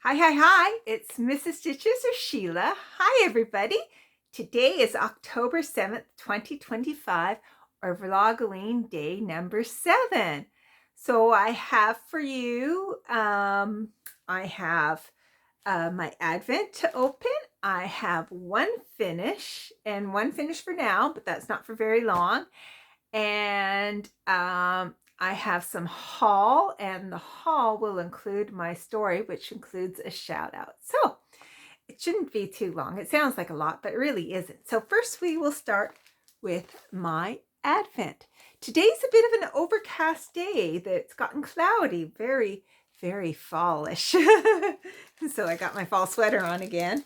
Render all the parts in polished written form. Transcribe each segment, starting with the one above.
Hi, it's Mrs. Stitches or Sheila. Hi, everybody. Today is October 7th, 2025, or Vlog-O-Ween day number 7. So I have for you, I have my Advent to open. I have one finish for now, but that's not for very long. And I have some haul, and the haul will include my story, which includes a shout out. So it shouldn't be too long. It sounds like a lot, but it really isn't. So first we will start with my Advent. Today's a bit of an overcast day that's gotten cloudy, very, very fallish. So I got my fall sweater on again.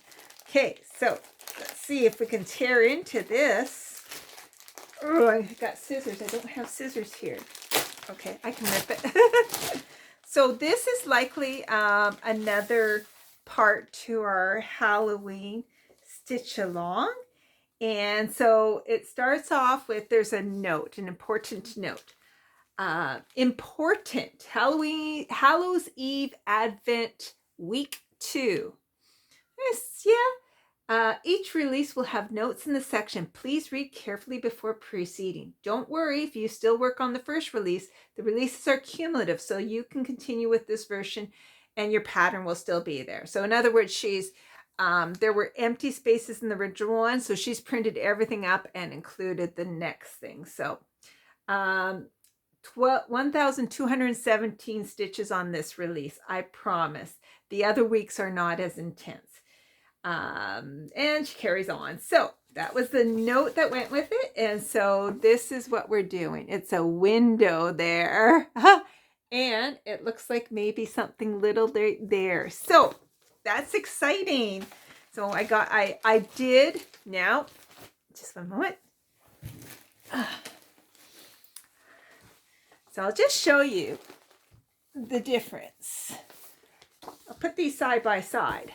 Okay, so let's see if we can tear into this. Oh, I got scissors. I don't have scissors here. Okay, I can rip it. So this is likely another part to our Halloween stitch along. And so it starts off with, there's a note, an important note. Important Hallows Eve Advent Week 2. Yes, yeah. Each release will have notes in the section. Please read carefully before proceeding. Don't worry if you still work on the first release. The releases are cumulative, so you can continue with this version and your pattern will still be there. So in other words, there were empty spaces in the original one, so she's printed everything up and included the next thing. So 1,217 stitches on this release, I promise. The other weeks are not as intense. And she carries on. So that was the note that went with it. And so this is what we're doing. It's a window there. And it looks like maybe something little there. So that's exciting. So I did now, just one moment. So I'll just show you the difference. I'll put these side by side.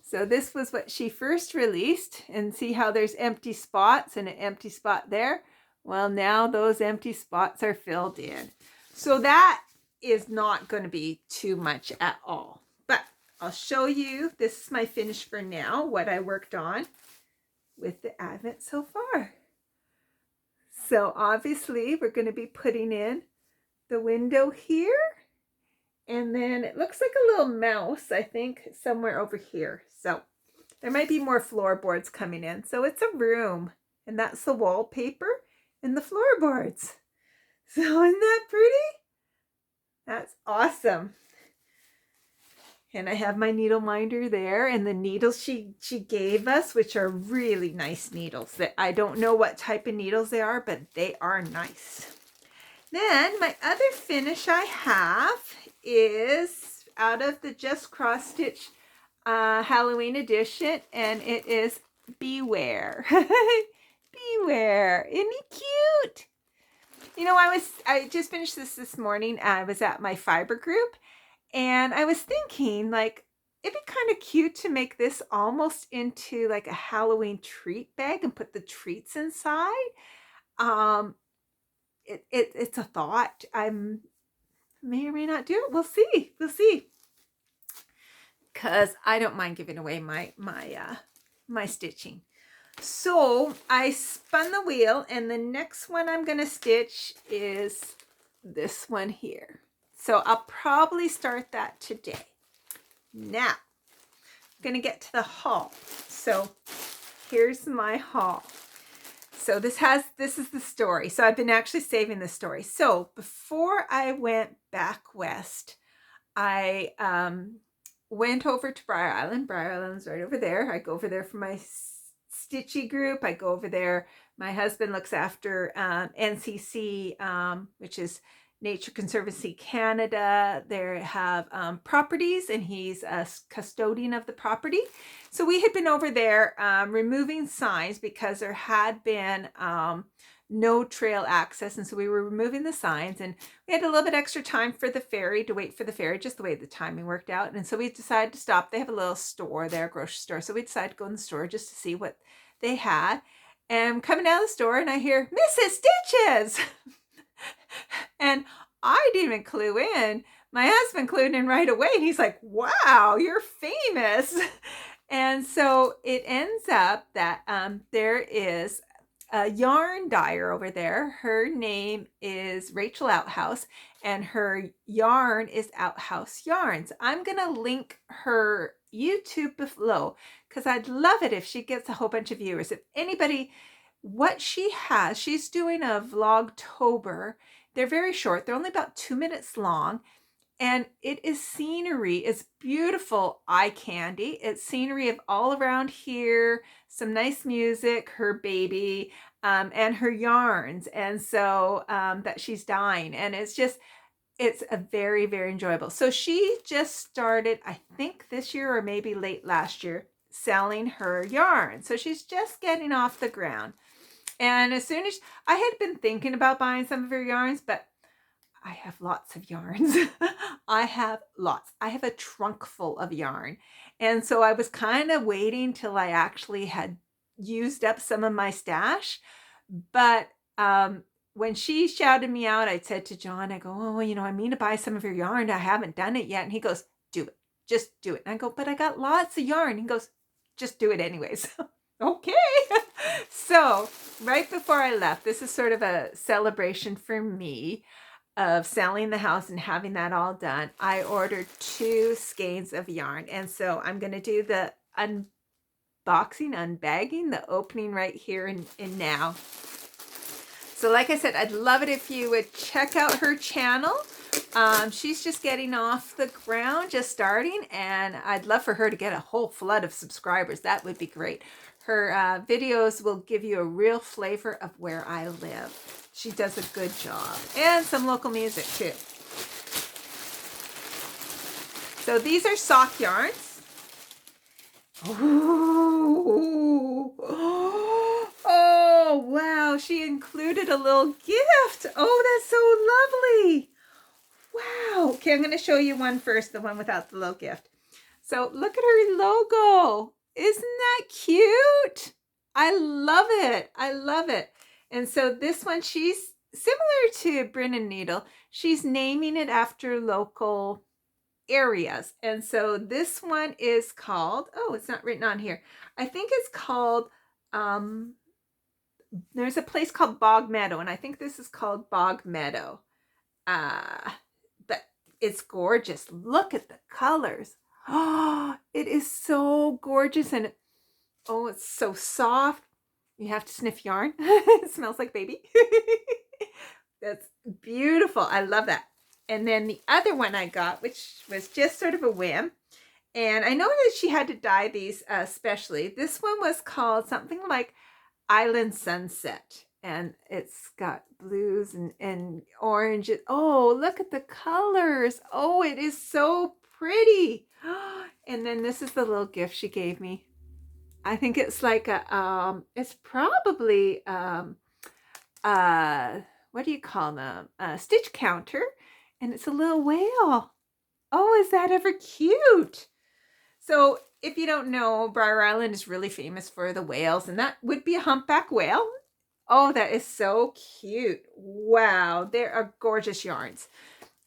So this was what she first released, and see how there's empty spots and an empty spot there? Well, now those empty spots are filled in. So that is not going to be too much at all. But I'll show you, this is my finish for now, what I worked on with the Advent so far. So obviously we're going to be putting in the window here. And then it looks like a little mouse, I think, somewhere over here. So there might be more floorboards coming in. So it's a room. And that's the wallpaper and the floorboards. So isn't that pretty? That's awesome. And I have my needle minder there. And the needles she gave us, which are really nice needles. That I don't know what type of needles they are, but they are nice. Then my other finish I have is out of the Just Cross Stitch Halloween edition, and it is Beware. Beware. Isn't he cute? You know, I just finished this morning. I was at my fiber group, and I was thinking, like, it'd be kind of cute to make this almost into like a Halloween treat bag and put the treats inside. It's a thought. I may or may not do it. We'll see. Because I don't mind giving away my stitching. So I spun the wheel, and the next one I'm going to stitch is this one here. So I'll probably start that today. Now, I'm going to get to the haul. So here's my haul. So this is the story. So I've been actually saving the story. So before I went back west, I went over to Briar Island. Briar Island's right over there. I go over there for my stitchy group. I go over there. My husband looks after NCC, which is Nature Conservancy Canada. They have properties, and he's a custodian of the property. So we had been over there removing signs because there had been no trail access, and so we were removing the signs, and we had a little bit extra time for the ferry, to wait for the ferry, just the way the timing worked out. And so we decided to stop. They have a little store there, grocery store. So we decided to go in the store just to see what they had. And I'm coming out of the store, and I hear, Mrs. Stitches! And I didn't even clue in, my husband clued in right away, and he's like, wow, you're famous. And so it ends up that there is a yarn dyer over there. Her name is Rachel Outhouse, and her yarn is Outhouse Yarns. I'm going to link her YouTube below because I'd love it if she gets a whole bunch of viewers. If anybody, what she has, she's doing a Vlogtober. They're very short. They're only about 2 minutes long. And it is scenery. It's beautiful eye candy. It's scenery of all around here, some nice music, her baby, and her yarns. And so that she's dyeing. And it's a very, very enjoyable. So she just started, I think this year or maybe late last year, selling her yarn. So she's just getting off the ground. And as soon as I had been thinking about buying some of her yarns, but I have lots of yarns. I have lots. I have a trunk full of yarn. And so I was kind of waiting till I actually had used up some of my stash. But when she shouted me out, I said to John, I go, oh, I mean to buy some of your yarn. I haven't done it yet. And he goes, do it. Just do it. And I go, but I got lots of yarn. He goes, just do it anyways. Okay. So right before I left, this is sort of a celebration for me of selling the house and having that all done. I ordered 2 skeins of yarn. And so I'm going to do the unboxing, unbagging, the opening right here and now. So like I said, I'd love it if you would check out her channel. She's just getting off the ground, just starting, and I'd love for her to get a whole flood of subscribers. That would be great. Her videos will give you a real flavor of where I live. She does a good job. And some local music too. So these are sock yarns. Ooh. Oh, wow. She included a little gift. Oh, that's so lovely. Wow. Okay, I'm going to show you one first, the one without the little gift. So look at her logo. Isn't that cute? I love it. I love it. And so this one, she's similar to Brin & Needle. She's naming it after local areas. And so this one is called, oh, it's not written on here. I think it's called, there's a place called Bog Meadow, and I think this is called Bog Meadow. But it's gorgeous. Look at the colors. Oh, it is so gorgeous. And oh, it's so soft. You have to sniff yarn. It smells like baby. That's beautiful. I love that. And then the other one I got, which was just sort of a whim, and I know that she had to dye these specially. This one was called something like Island Sunset, and it's got blues and oranges. Oh, look at the colors. Oh, it is so pretty. And then this is the little gift she gave me. I think it's like a, it's probably, what do you call them? A stitch counter. And it's a little whale. Oh, is that ever cute? So if you don't know, Briar Island is really famous for the whales, and that would be a humpback whale. Oh, that is so cute. Wow, they are gorgeous yarns.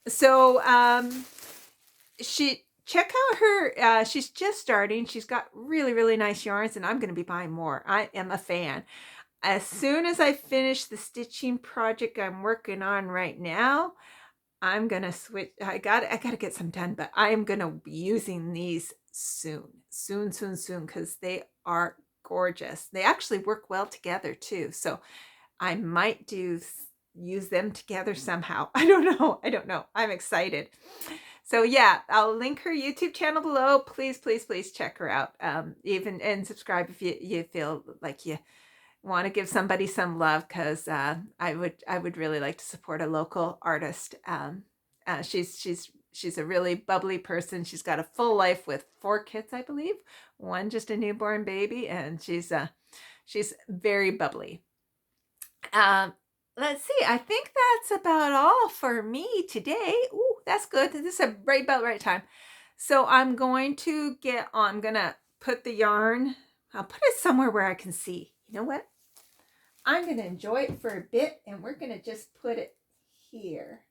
So check out her, she's just starting. She's got really, really nice yarns, and I'm going to be buying more. I am a fan. As soon as I finish the stitching project I'm working on right now, I'm going to switch. I got to get some done, but I am going to be using these soon, because they are gorgeous. They actually work well together too. So I might use them together somehow. I don't know. I'm excited. So yeah, I'll link her YouTube channel below. Please, please, please check her out. And subscribe if you feel like you want to give somebody some love, because I would really like to support a local artist. She's a really bubbly person. She's got a full life with 4 kids, I believe, one just a newborn baby, and she's very bubbly. Let's see. I think that's about all for me today. Ooh, that's good. This is a right about right time. So I'm going to put the yarn. I'll put it somewhere where I can see. You know what? I'm going to enjoy it for a bit, and we're going to just put it here.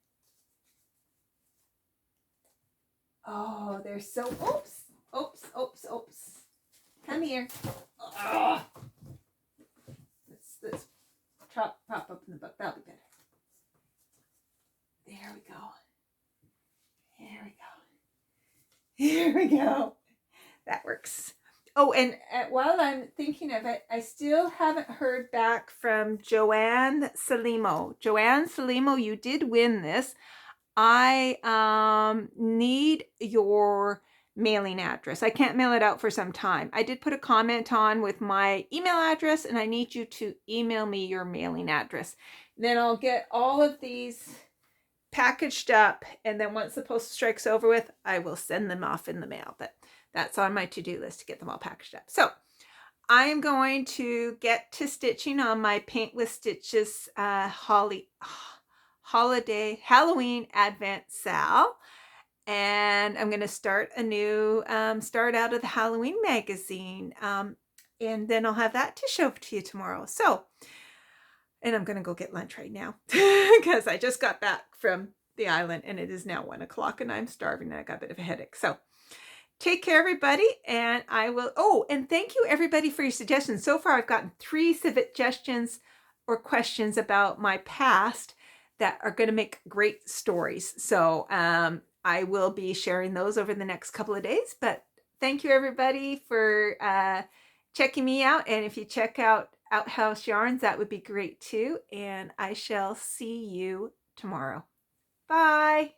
Oh, they're so, oops, oops, oops, oops. Come here. Oh. Let's pop up in the book. That'll be better. There we go. There we go. Here we go. That works. Oh, and while I'm thinking of it, I still haven't heard back from Joanne Salimo. Joanne Salimo, you did win this. I need your mailing address. I can't mail it out for some time. I did put a comment on with my email address, and I need you to email me your mailing address. Then I'll get all of these packaged up, and then once the postal strike's over with, I will send them off in the mail. But that's on my to-do list to get them all packaged up. So I am going to get to stitching on my Paint with Stitches holiday Halloween Advent Sal, and I'm going to start a new start out of the Halloween magazine, and then I'll have that to show to you tomorrow. So, and I'm going to go get lunch right now because I just got back from the island and it is now 1 o'clock and I'm starving and I got a bit of a headache. So take care, everybody, and I will. Oh, and thank you, everybody, for your suggestions. So far, I've gotten 3 suggestions or questions about my past that are going to make great stories. So I will be sharing those over the next couple of days. But thank you, everybody, for checking me out. And if you check out Outhouse Yarns, that would be great too. And I shall see you tomorrow. Bye.